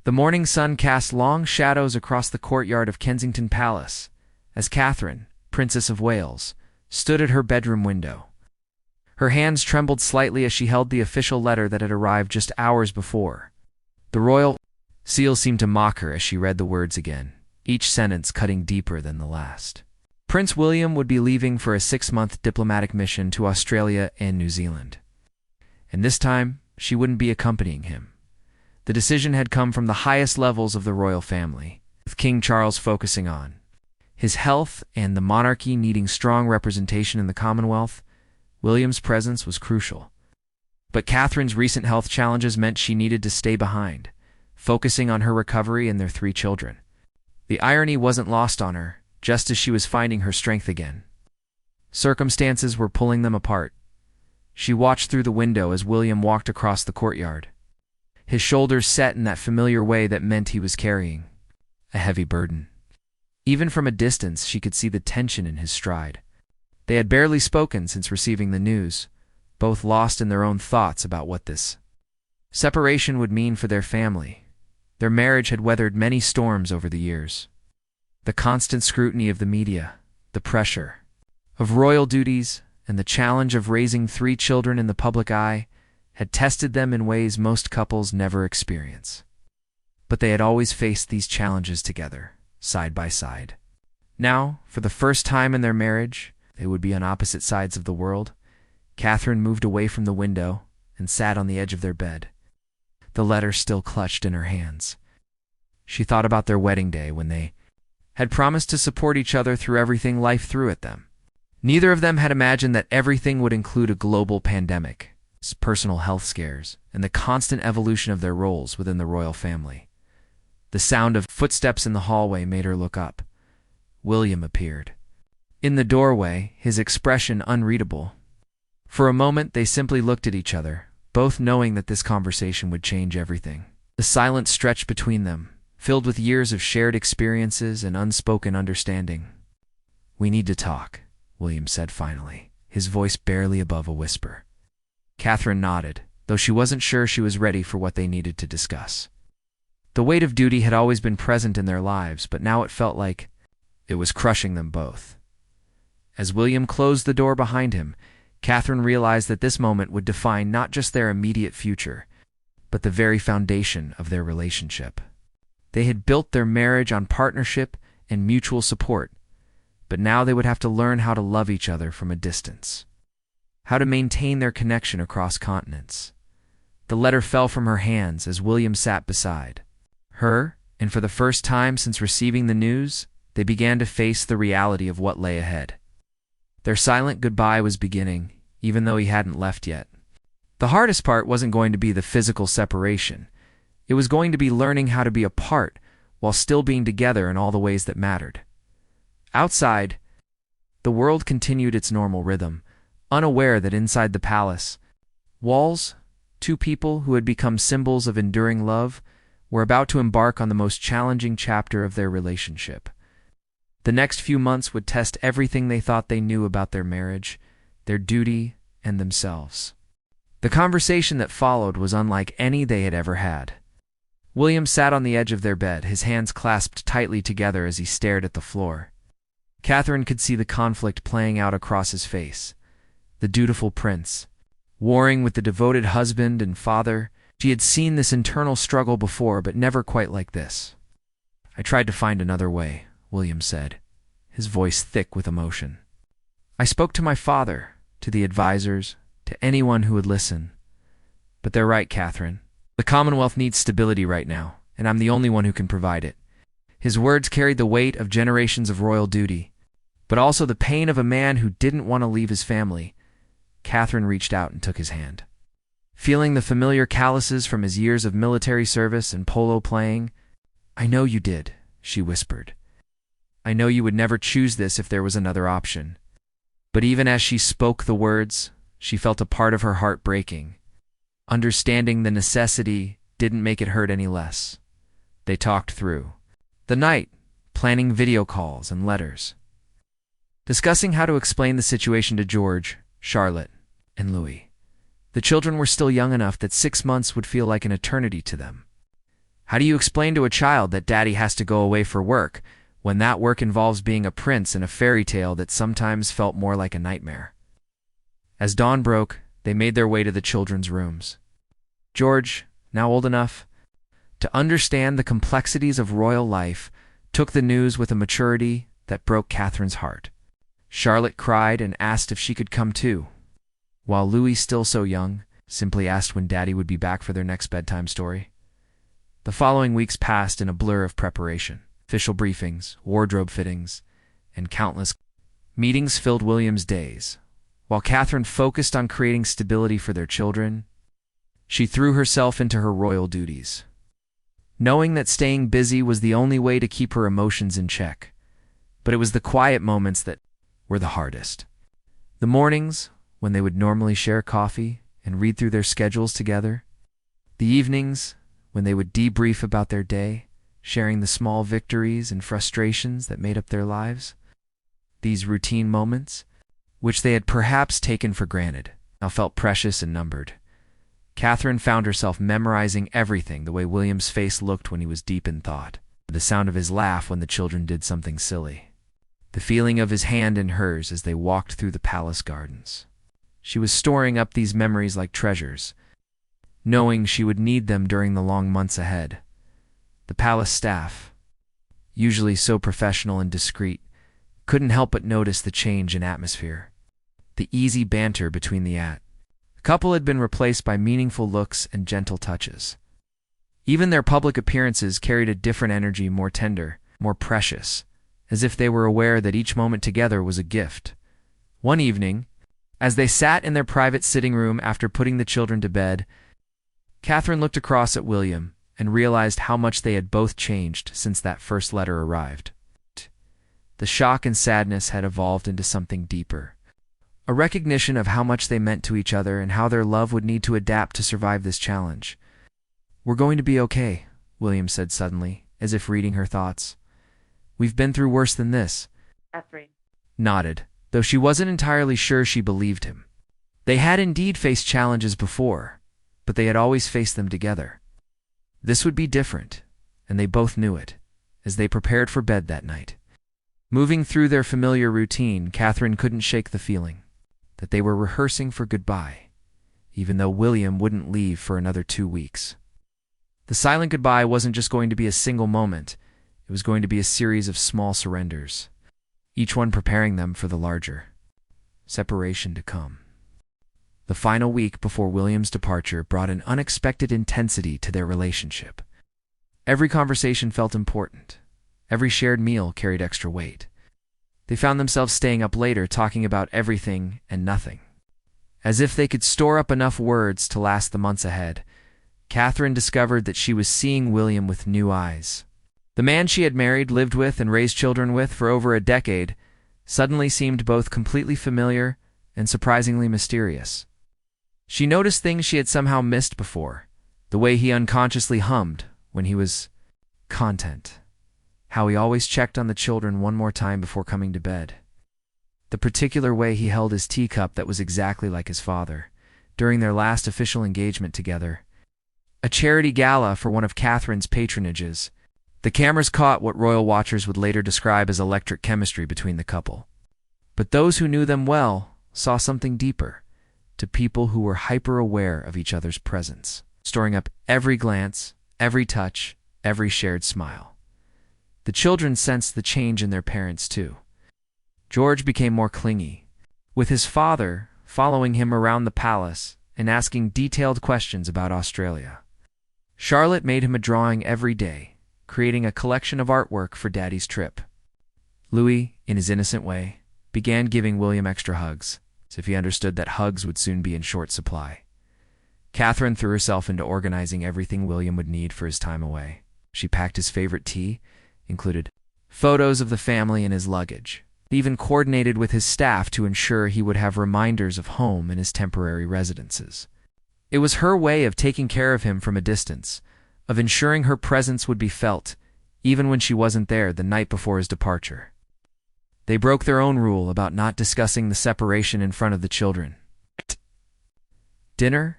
The morning sun cast long shadows across the courtyard of Kensington Palace, as Catherine, Princess of Wales, stood at her bedroom window. Her hands trembled slightly as she held the official letter that had arrived just hours before. The royal seal seemed to mock her as she read the words again, each sentence cutting deeper than the last. Prince William would be leaving for a 6-month diplomatic mission to Australia and New Zealand. And this time, she wouldn't be accompanying him. The decision had come from the highest levels of the royal family, with King Charles focusing on his health and the monarchy needing strong representation in the Commonwealth. William's presence was crucial. But Catherine's recent health challenges meant she needed to stay behind, focusing on her recovery and their 3 children. The irony wasn't lost on her, just as she was finding her strength again. Circumstances were pulling them apart. She watched through the window as William walked across the courtyard. His shoulders set in that familiar way that meant he was carrying a heavy burden. Even from a distance, she could see the tension in his stride. They had barely spoken since receiving the news, both lost in their own thoughts about what this separation would mean for their family. Their marriage had weathered many storms over the years. The constant scrutiny of the media, the pressure of royal duties, and the challenge of raising 3 children in the public eye had tested them in ways most couples never experience. But they had always faced these challenges together, side by side. Now, for the first time in their marriage, they would be on opposite sides of the world. Catherine moved away from the window and sat on the edge of their bed, the letter still clutched in her hands. She thought about their wedding day when they had promised to support each other through everything life threw at them. Neither of them had imagined that everything would include a global pandemic, personal health scares, and the constant evolution of their roles within the royal family. The sound of footsteps in the hallway made her look up. William appeared. In the doorway, his expression unreadable. For a moment, they simply looked at each other, both knowing that this conversation would change everything. The silence stretched between them, filled with years of shared experiences and unspoken understanding. "We need to talk," William said finally, his voice barely above a whisper. Catherine nodded, though she wasn't sure she was ready for what they needed to discuss. The weight of duty had always been present in their lives, but now it felt like it was crushing them both. As William closed the door behind him, Catherine realized that this moment would define not just their immediate future, but the very foundation of their relationship. They had built their marriage on partnership and mutual support, but now they would have to learn how to love each other from a distance, how to maintain their connection across continents. The letter fell from her hands as William sat beside her, and for the first time since receiving the news, they began to face the reality of what lay ahead. Their silent goodbye was beginning, even though he hadn't left yet. The hardest part wasn't going to be the physical separation. It was going to be learning how to be apart while still being together in all the ways that mattered. Outside, the world continued its normal rhythm, unaware that inside the palace walls, 2 people who had become symbols of enduring love were about to embark on the most challenging chapter of their relationship. The next few months would test everything they thought they knew about their marriage, their duty, and themselves. The conversation that followed was unlike any they had ever had. William sat on the edge of their bed, his hands clasped tightly together as he stared at the floor. Catherine could see the conflict playing out across his face. The dutiful prince, warring with the devoted husband and father. She had seen this internal struggle before, but never quite like this. "I tried to find another way," William said, his voice thick with emotion. "I spoke to my father, to the advisors, to anyone who would listen. But they're right, Catherine. The Commonwealth needs stability right now, and I'm the only one who can provide it." His words carried the weight of generations of royal duty, but also the pain of a man who didn't want to leave his family. Catherine reached out and took his hand. Feeling the familiar calluses from his years of military service and polo playing, "I know you did," she whispered. "I know you would never choose this if there was another option." But even as she spoke the words, she felt a part of her heart breaking. Understanding the necessity didn't make it hurt any less. They talked through the night, planning video calls and letters, discussing how to explain the situation to George, Charlotte, and Louis. The children were still young enough that 6 months would feel like an eternity to them. How do you explain to a child that daddy has to go away for work, when that work involves being a prince in a fairy tale that sometimes felt more like a nightmare? As dawn broke, they made their way to the children's rooms. George, now old enough to understand the complexities of royal life, took the news with a maturity that broke Catherine's heart. Charlotte cried and asked if she could come too, while Louis, still so young, simply asked when Daddy would be back for their next bedtime story. The following weeks passed in a blur of preparation. Official briefings, wardrobe fittings, and countless meetings filled William's days. While Catherine focused on creating stability for their children, she threw herself into her royal duties, knowing that staying busy was the only way to keep her emotions in check. But it was the quiet moments that were the hardest. The mornings, when they would normally share coffee and read through their schedules together. The evenings, when they would debrief about their day, sharing the small victories and frustrations that made up their lives. These routine moments, which they had perhaps taken for granted, now felt precious and numbered. Catherine found herself memorizing everything: the way William's face looked when he was deep in thought, the sound of his laugh when the children did something silly, the feeling of his hand in hers as they walked through the palace gardens. She was storing up these memories like treasures, knowing she would need them during the long months ahead. The palace staff, usually so professional and discreet, couldn't help but notice the change in atmosphere. The easy banter between the couple had been replaced by meaningful looks and gentle touches. Even their public appearances carried a different energy, more tender, more precious, as if they were aware that each moment together was a gift. One evening, as they sat in their private sitting room after putting the children to bed, Catherine looked across at William and realized how much they had both changed since that first letter arrived. The shock and sadness had evolved into something deeper, a recognition of how much they meant to each other and how their love would need to adapt to survive this challenge. "We're going to be okay," William said suddenly, as if reading her thoughts. "We've been through worse than this." Catherine Nodded, though she wasn't entirely sure she believed him. They had indeed faced challenges before, but they had always faced them together. This would be different, and they both knew it, as they prepared for bed that night. Moving through their familiar routine, Catherine couldn't shake the feeling that they were rehearsing for goodbye, even though William wouldn't leave for another 2 weeks. The silent goodbye wasn't just going to be a single moment, it was going to be a series of small surrenders, each one preparing them for the larger separation to come. The final week before William's departure brought an unexpected intensity to their relationship. Every conversation felt important. Every shared meal carried extra weight. They found themselves staying up later talking about everything and nothing. As if they could store up enough words to last the months ahead, Catherine discovered that she was seeing William with new eyes. The man she had married, lived with, and raised children with for over a decade suddenly seemed both completely familiar and surprisingly mysterious. She noticed things she had somehow missed before: the way he unconsciously hummed when he was content, how he always checked on the children one more time before coming to bed, the particular way he held his teacup that was exactly like his father during their last official engagement together, a charity gala for one of Catherine's patronages. The cameras caught what royal watchers would later describe as electric chemistry between the couple. But those who knew them well saw something deeper, to people who were hyper-aware of each other's presence, storing up every glance, every touch, every shared smile. The children sensed the change in their parents too. George became more clingy, with his father following him around the palace and asking detailed questions about Australia. Charlotte made him a drawing every day, creating a collection of artwork for Daddy's trip. Louis, in his innocent way, began giving William extra hugs, as if he understood that hugs would soon be in short supply. Catherine threw herself into organizing everything William would need for his time away. She packed his favorite tea, included photos of the family in his luggage, even coordinated with his staff to ensure he would have reminders of home in his temporary residences. It was her way of taking care of him from a distance, of ensuring her presence would be felt, even when she wasn't there the night before his departure. They broke their own rule about not discussing the separation in front of the children. Dinner?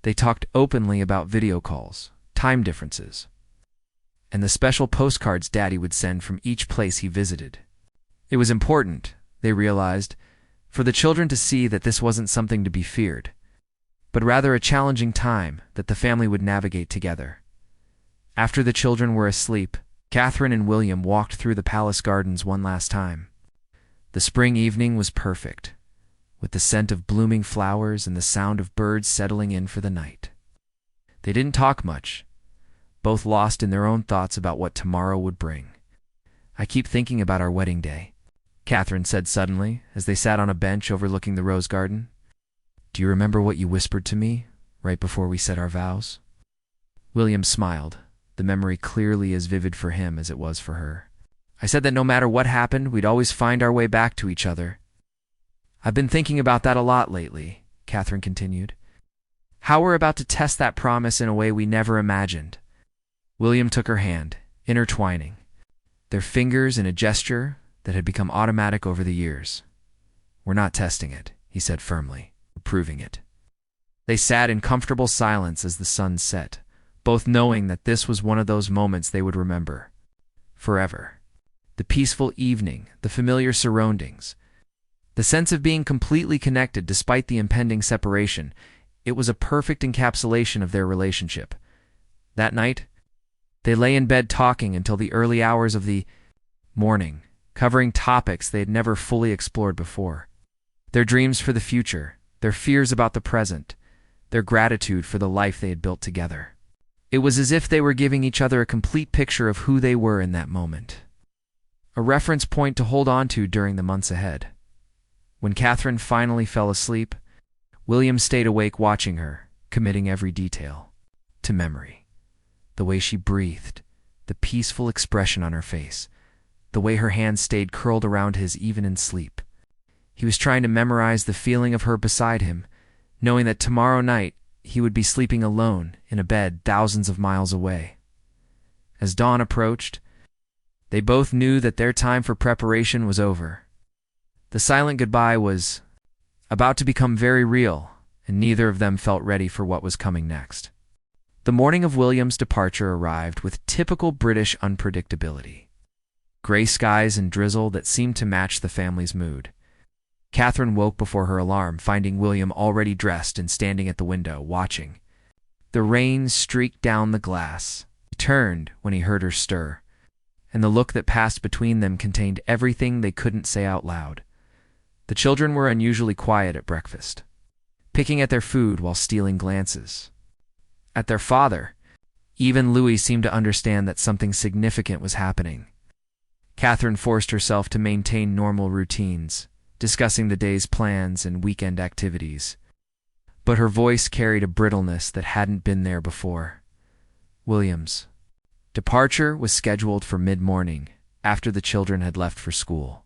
They talked openly about video calls, time differences, and the special postcards Daddy would send from each place he visited. It was important, they realized, for the children to see that this wasn't something to be feared, but rather a challenging time that the family would navigate together. After the children were asleep, Catherine and William walked through the palace gardens one last time. The spring evening was perfect, with the scent of blooming flowers and the sound of birds settling in for the night. They didn't talk much, both lost in their own thoughts about what tomorrow would bring. "I keep thinking about our wedding day," Catherine said suddenly, as they sat on a bench overlooking the rose garden. "Do you remember what you whispered to me right before we said our vows?" William smiled, the memory clearly as vivid for him as it was for her. "I said that no matter what happened, we'd always find our way back to each other." "I've been thinking about that a lot lately," Catherine continued. "How we're about to test that promise in a way we never imagined." William took her hand, intertwining their fingers in a gesture that had become automatic over the years. "We're not testing it," he said firmly. "We're proving it." They sat in comfortable silence as the sun set, both knowing that this was one of those moments they would remember forever. The peaceful evening, the familiar surroundings, the sense of being completely connected despite the impending separation, it was a perfect encapsulation of their relationship. That night, they lay in bed talking until the early hours of the morning, covering topics they had never fully explored before. Their dreams for the future, their fears about the present, their gratitude for the life they had built together. It was as if they were giving each other a complete picture of who they were in that moment, a reference point to hold on to during the months ahead. When Catherine finally fell asleep, William stayed awake watching her, committing every detail to memory. The way she breathed, the peaceful expression on her face, the way her hands stayed curled around his even in sleep. He was trying to memorize the feeling of her beside him, knowing that tomorrow night he would be sleeping alone in a bed thousands of miles away. As dawn approached, they both knew that their time for preparation was over. The silent goodbye was about to become very real, and neither of them felt ready for what was coming next. The morning of William's departure arrived with typical British unpredictability. Gray skies and drizzle that seemed to match the family's mood. Catherine woke before her alarm, finding William already dressed and standing at the window, watching. The rain streaked down the glass. He turned when he heard her stir, and the look that passed between them contained everything they couldn't say out loud. The children were unusually quiet at breakfast, picking at their food while stealing glances at their father. Even Louis seemed to understand that something significant was happening. Catherine forced herself to maintain normal routines, discussing the day's plans and weekend activities. But her voice carried a brittleness that hadn't been there before. William's departure was scheduled for mid-morning, after the children had left for school.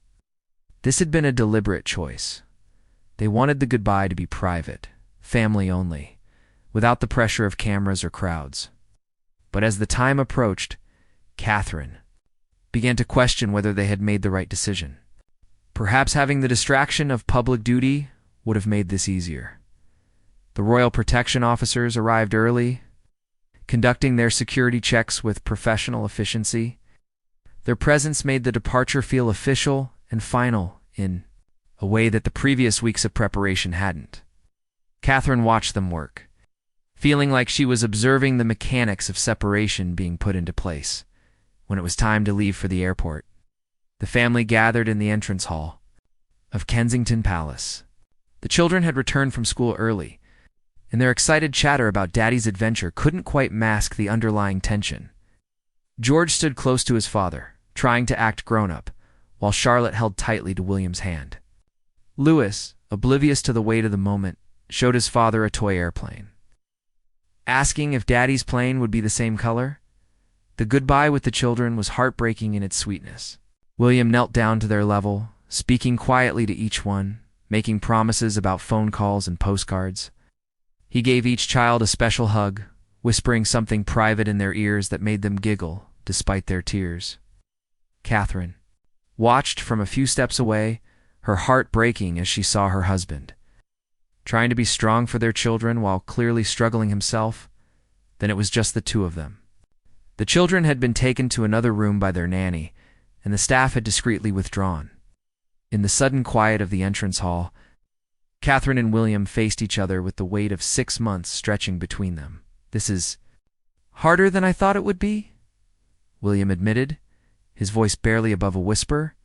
This had been a deliberate choice. They wanted the goodbye to be private, family only, without the pressure of cameras or crowds. But as the time approached, Catherine began to question whether they had made the right decision. Perhaps having the distraction of public duty would have made this easier. The royal protection officers arrived early, conducting their security checks with professional efficiency. Their presence made the departure feel official and final in a way that the previous weeks of preparation hadn't. Catherine watched them work, feeling like she was observing the mechanics of separation being put into place. When it was time to leave for the airport, the family gathered in the entrance hall of Kensington Palace. The children had returned from school early, and their excited chatter about Daddy's adventure couldn't quite mask the underlying tension. George stood close to his father, trying to act grown-up, while Charlotte held tightly to William's hand. Louis, oblivious to the weight of the moment, showed his father a toy airplane, asking if Daddy's plane would be the same color. The goodbye with the children was heartbreaking in its sweetness. William knelt down to their level, speaking quietly to each one, making promises about phone calls and postcards. He gave each child a special hug, whispering something private in their ears that made them giggle despite their tears. Catherine watched from a few steps away, her heart breaking as she saw her husband trying to be strong for their children while clearly struggling himself. Then it was just the two of them. The children had been taken to another room by their nanny, and the staff had discreetly withdrawn. In the sudden quiet of the entrance hall, Catherine and William faced each other with the weight of 6 months stretching between them. "This is harder than I thought it would be," William admitted, his voice barely above a whisper.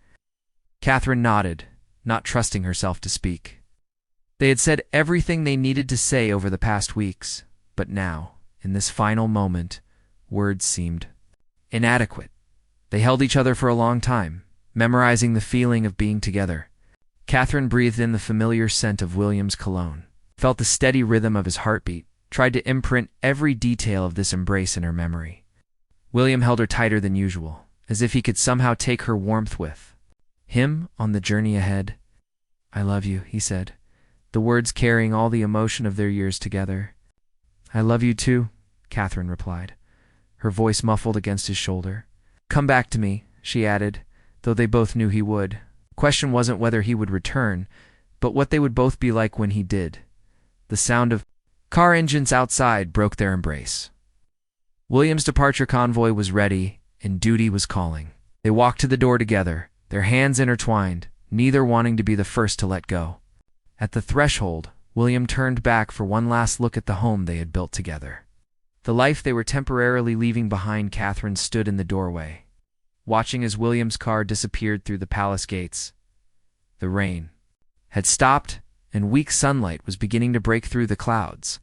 Catherine nodded, not trusting herself to speak. They had said everything they needed to say over the past weeks, but now, in this final moment, words seemed inadequate. They held each other for a long time, memorizing the feeling of being together. Catherine breathed in the familiar scent of William's cologne, felt the steady rhythm of his heartbeat, tried to imprint every detail of this embrace in her memory. William held her tighter than usual, as if he could somehow take her warmth with him on the journey ahead. "I love you," he said, the words carrying all the emotion of their years together. "I love you too," Catherine replied, her voice muffled against his shoulder. "Come back to me," she added, though they both knew he would. The question wasn't whether he would return, but what they would both be like when he did. The sound of car engines outside broke their embrace. William's departure convoy was ready, and duty was calling. They walked to the door together, their hands intertwined, neither wanting to be the first to let go. At the threshold, William turned back for one last look at the home they had built together. The life they were temporarily leaving behind. Catherine stood in the doorway, watching as William's car disappeared through the palace gates. The rain had stopped, and weak sunlight was beginning to break through the clouds.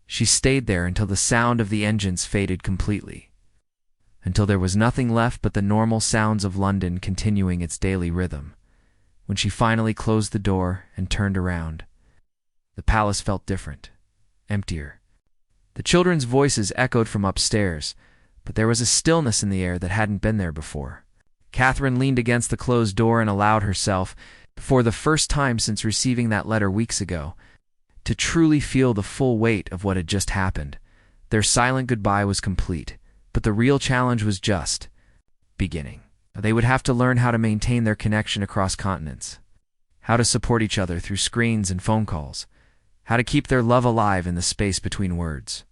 She stayed there until the sound of the engines faded completely, until there was nothing left but the normal sounds of London continuing its daily rhythm. When she finally closed the door and turned around, the palace felt different, emptier. The children's voices echoed from upstairs, but there was a stillness in the air that hadn't been there before. Catherine leaned against the closed door and allowed herself, for the first time since receiving that letter weeks ago, to truly feel the full weight of what had just happened. Their silent goodbye was complete, but the real challenge was just beginning. They would have to learn how to maintain their connection across continents, how to support each other through screens and phone calls, how to keep their love alive in the space between words.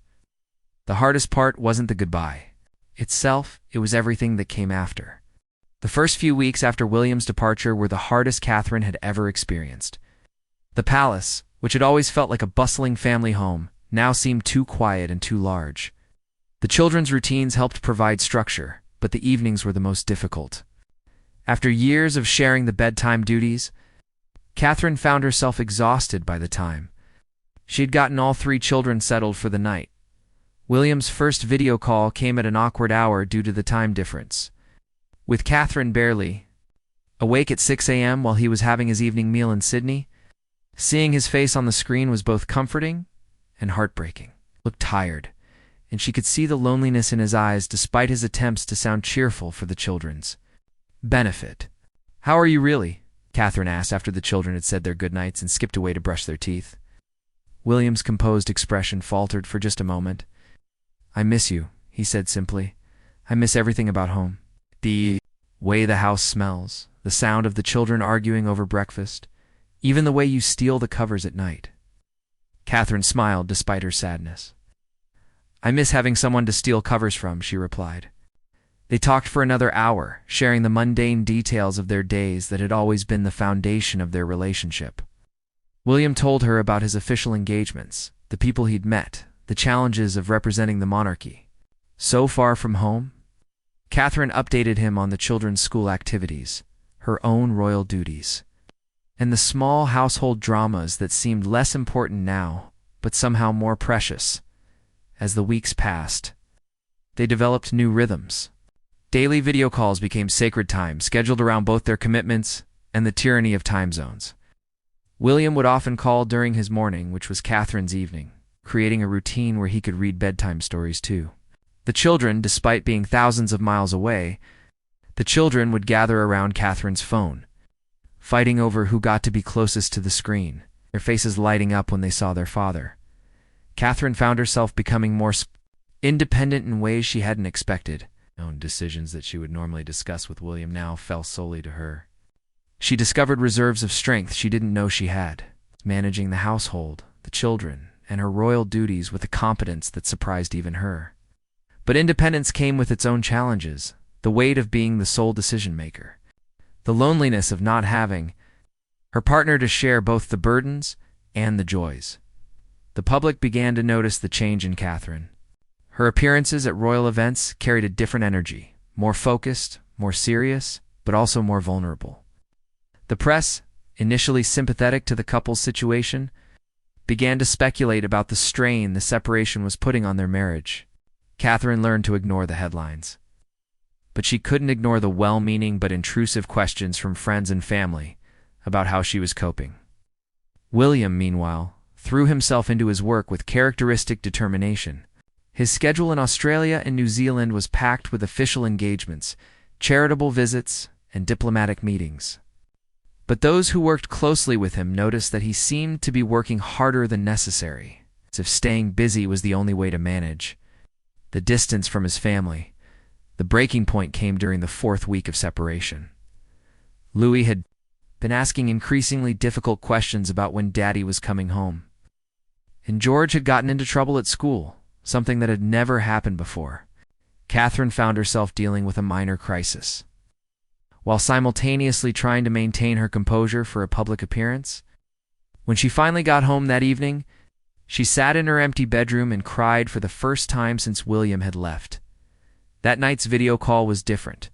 The hardest part wasn't the goodbye itself, it was everything that came after. The first few weeks after William's departure were the hardest Catherine had ever experienced. The palace, which had always felt like a bustling family home, now seemed too quiet and too large. The children's routines helped provide structure, but the evenings were the most difficult. After years of sharing the bedtime duties, Catherine found herself exhausted by the time. She had gotten all 3 children settled for the night. William's first video call came at an awkward hour due to the time difference. With Catherine barely awake at 6 a.m. while he was having his evening meal in Sydney, seeing his face on the screen was both comforting and heartbreaking. He looked tired, and she could see the loneliness in his eyes despite his attempts to sound cheerful for the children's benefit. "How are you really?" Catherine asked after the children had said their goodnights and skipped away to brush their teeth. William's composed expression faltered for just a moment. "I miss you," he said simply. "I miss everything about home. The way the house smells, the sound of the children arguing over breakfast, even the way you steal the covers at night." Catherine smiled despite her sadness. "I miss having someone to steal covers from," she replied. They talked for another hour, sharing the mundane details of their days that had always been the foundation of their relationship. William told her about his official engagements, the people he'd met, the challenges of representing the monarchy so far from home. Catherine updated him on the children's school activities, her own royal duties, and the small household dramas that seemed less important now, but somehow more precious. As the weeks passed, they developed new rhythms. Daily video calls became sacred time, scheduled around both their commitments and the tyranny of time zones. William would often call during his morning, which was Catherine's evening, creating a routine where he could read bedtime stories too. The children, despite being thousands of miles away, would gather around Catherine's phone, fighting over who got to be closest to the screen, their faces lighting up when they saw their father. Catherine found herself becoming more independent in ways she hadn't expected. Own decisions that she would normally discuss with William now fell solely to her. She discovered reserves of strength she didn't know she had, managing the household, the children, and her royal duties with a competence that surprised even her. But independence came with its own challenges, the weight of being the sole decision-maker, the loneliness of not having her partner to share both the burdens and the joys. The public began to notice the change in Catherine. Her appearances at royal events carried a different energy, more focused, more serious, but also more vulnerable. The press, initially sympathetic to the couple's situation, began to speculate about the strain the separation was putting on their marriage. Catherine learned to ignore the headlines. But she couldn't ignore the well-meaning but intrusive questions from friends and family about how she was coping. William, meanwhile, threw himself into his work with characteristic determination. His schedule in Australia and New Zealand was packed with official engagements, charitable visits, and diplomatic meetings. But those who worked closely with him noticed that he seemed to be working harder than necessary, as if staying busy was the only way to manage the distance from his family. The breaking point came during the 4th week of separation. Louis had been asking increasingly difficult questions about when Daddy was coming home. And George had gotten into trouble at school, something that had never happened before. Catherine found herself dealing with a minor crisis, while simultaneously trying to maintain her composure for a public appearance. When she finally got home that evening, she sat in her empty bedroom and cried for the first time since William had left. That night's video call was different.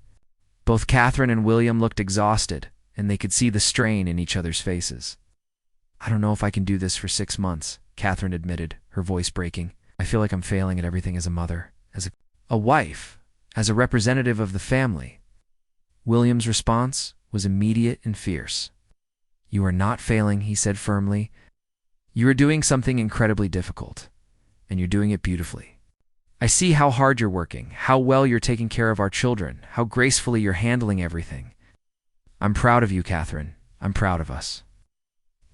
Both Catherine and William looked exhausted, and they could see the strain in each other's faces. "I don't know if I can do this for 6 months," Catherine admitted, her voice breaking. "I feel like I'm failing at everything as a mother, as a wife, as a representative of the family." William's response was immediate and fierce. "You are not failing," he said firmly. "You are doing something incredibly difficult, and you're doing it beautifully. I see how hard you're working, how well you're taking care of our children, how gracefully you're handling everything. I'm proud of you, Catherine. I'm proud of us."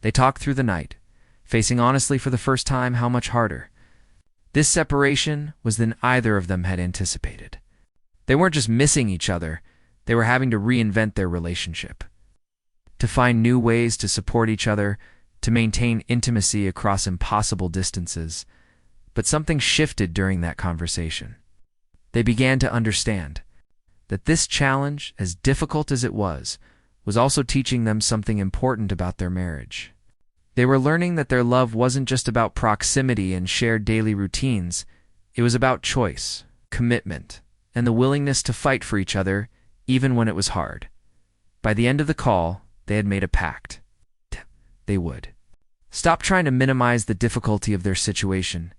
They talked through the night, facing honestly for the first time how much harder this separation was than either of them had anticipated. They weren't just missing each other, they were having to reinvent their relationship, to find new ways to support each other, to maintain intimacy across impossible distances. But something shifted during that conversation. They began to understand that this challenge, as difficult as it was also teaching them something important about their marriage. They were learning that their love wasn't just about proximity and shared daily routines. It was about choice, commitment, and the willingness to fight for each other, even when it was hard. By the end of the call, they had made a pact. They would stop trying to minimize the difficulty of their situation,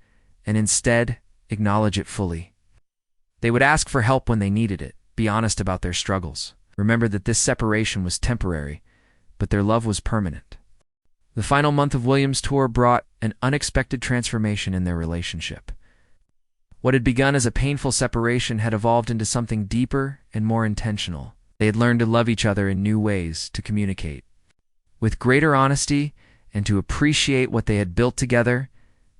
and instead acknowledge it fully. They would ask for help when they needed it, be honest about their struggles, remember that this separation was temporary, but their love was permanent. The final month of William's tour brought an unexpected transformation in their relationship. What had begun as a painful separation had evolved into something deeper and more intentional. They had learned to love each other in new ways, to communicate with greater honesty, and to appreciate what they had built together.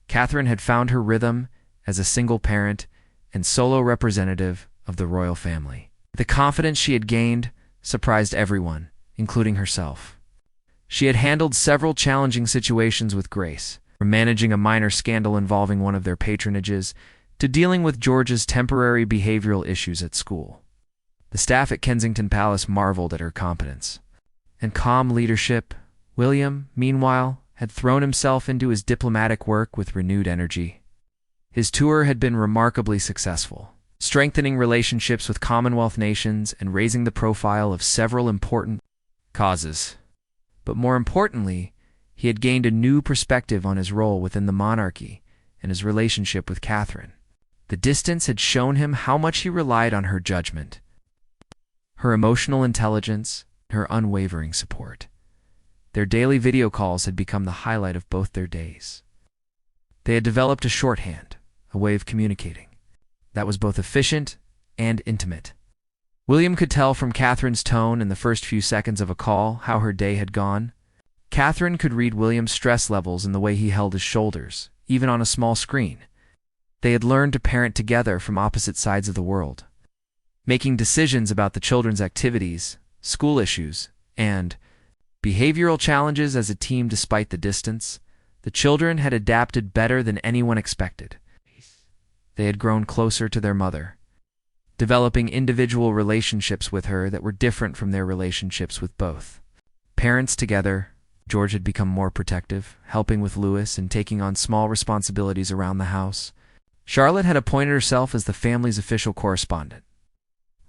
Catherine had found her rhythm as a single parent and solo representative of the royal family. The confidence she had gained surprised everyone, including herself. She had handled several challenging situations with grace, from managing a minor scandal involving one of their patronages to dealing with George's temporary behavioral issues at school. The staff at Kensington Palace marveled at her competence and calm leadership. William, meanwhile, had thrown himself into his diplomatic work with renewed energy. His tour had been remarkably successful, strengthening relationships with Commonwealth nations and raising the profile of several important causes. But more importantly, he had gained a new perspective on his role within the monarchy and his relationship with Catherine. The distance had shown him how much he relied on her judgment, her emotional intelligence, her unwavering support. Their daily video calls had become the highlight of both their days. They had developed a shorthand, a way of communicating, that was both efficient and intimate. William could tell from Catherine's tone in the first few seconds of a call how her day had gone. Catherine could read William's stress levels in the way he held his shoulders, even on a small screen. They had learned to parent together from opposite sides of the world, making decisions about the children's activities, school issues, and behavioral challenges as a team despite the distance. The children had adapted better than anyone expected. They had grown closer to their mother, developing individual relationships with her that were different from their relationships with both parents together. George had become more protective, helping with Louis and taking on small responsibilities around the house. Charlotte had appointed herself as the family's official correspondent,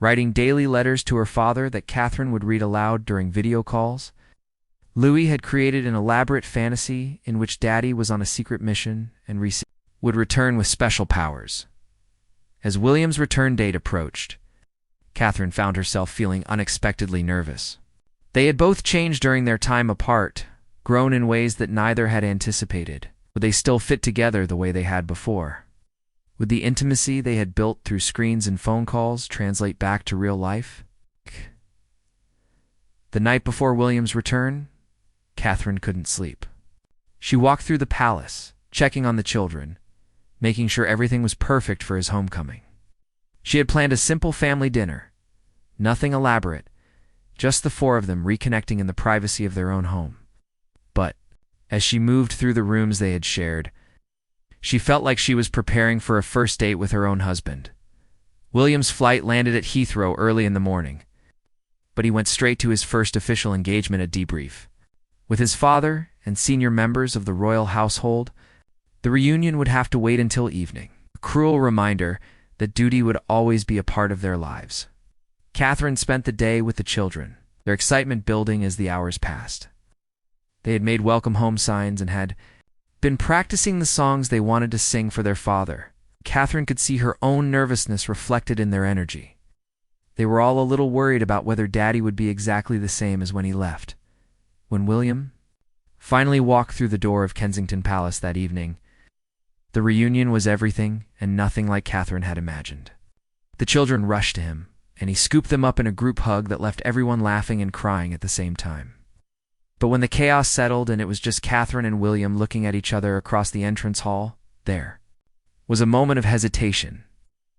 writing daily letters to her father that Catherine would read aloud during video calls. Louis had created an elaborate fantasy in which Daddy was on a secret mission and would return with special powers. As William's return date approached, Catherine found herself feeling unexpectedly nervous. They had both changed during their time apart, grown in ways that neither had anticipated. Would they still fit together the way they had before? Would the intimacy they had built through screens and phone calls translate back to real life? The night before William's return, Catherine couldn't sleep. She walked through the palace, checking on the children, making sure everything was perfect for his homecoming. She had planned a simple family dinner, nothing elaborate, just the four of them reconnecting in the privacy of their own home. But as she moved through the rooms they had shared, she felt like she was preparing for a first date with her own husband. William's flight landed at Heathrow early in the morning, but he went straight to his first official engagement at debrief. With his father and senior members of the royal household, the reunion would have to wait until evening, a cruel reminder that duty would always be a part of their lives. Catherine spent the day with the children, their excitement building as the hours passed. They had made welcome home signs and had been practicing the songs they wanted to sing for their father. Catherine could see her own nervousness reflected in their energy. They were all a little worried about whether Daddy would be exactly the same as when he left. When William finally walked through the door of Kensington Palace that evening, the reunion was everything and nothing like Catherine had imagined. The children rushed to him, and he scooped them up in a group hug that left everyone laughing and crying at the same time. But when the chaos settled and it was just Catherine and William looking at each other across the entrance hall, there was a moment of hesitation.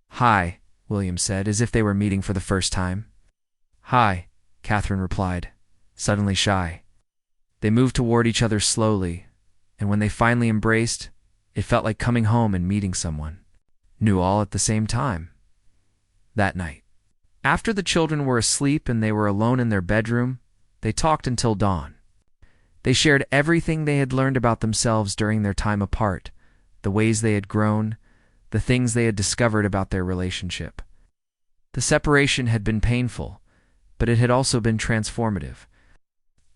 "Hi," William said, as if they were meeting for the first time. "Hi," Catherine replied, suddenly shy. They moved toward each other slowly, and when they finally embraced, it felt like coming home and meeting someone new all at the same time. That night, after the children were asleep and they were alone in their bedroom, they talked until dawn. They shared everything they had learned about themselves during their time apart, the ways they had grown, the things they had discovered about their relationship. The separation had been painful, but it had also been transformative.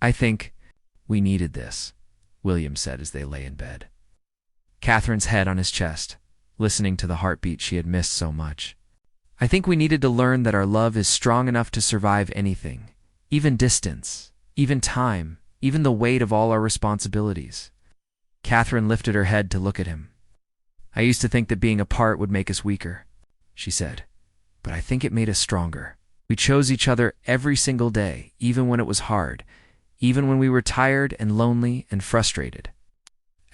"I think we needed this," William said as they lay in bed, Catherine's head on his chest, listening to the heartbeat she had missed so much. "I think we needed to learn that our love is strong enough to survive anything, even distance, even time, even the weight of all our responsibilities." Catherine lifted her head to look at him. "I used to think that being apart would make us weaker," she said, "but I think it made us stronger. We chose each other every single day, even when it was hard, even when we were tired and lonely and frustrated."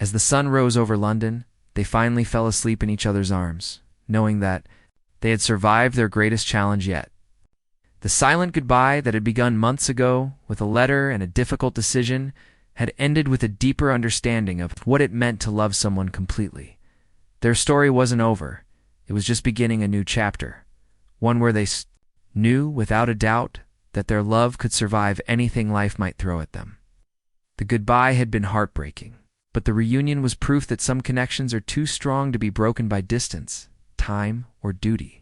As the sun rose over London, they finally fell asleep in each other's arms, knowing that they had survived their greatest challenge yet. The silent goodbye that had begun months ago with a letter and a difficult decision had ended with a deeper understanding of what it meant to love someone completely. Their story wasn't over. It was just beginning a new chapter, one where they knew without a doubt that their love could survive anything life might throw at them. The goodbye had been heartbreaking, but the reunion was proof that some connections are too strong to be broken by distance, time, or duty.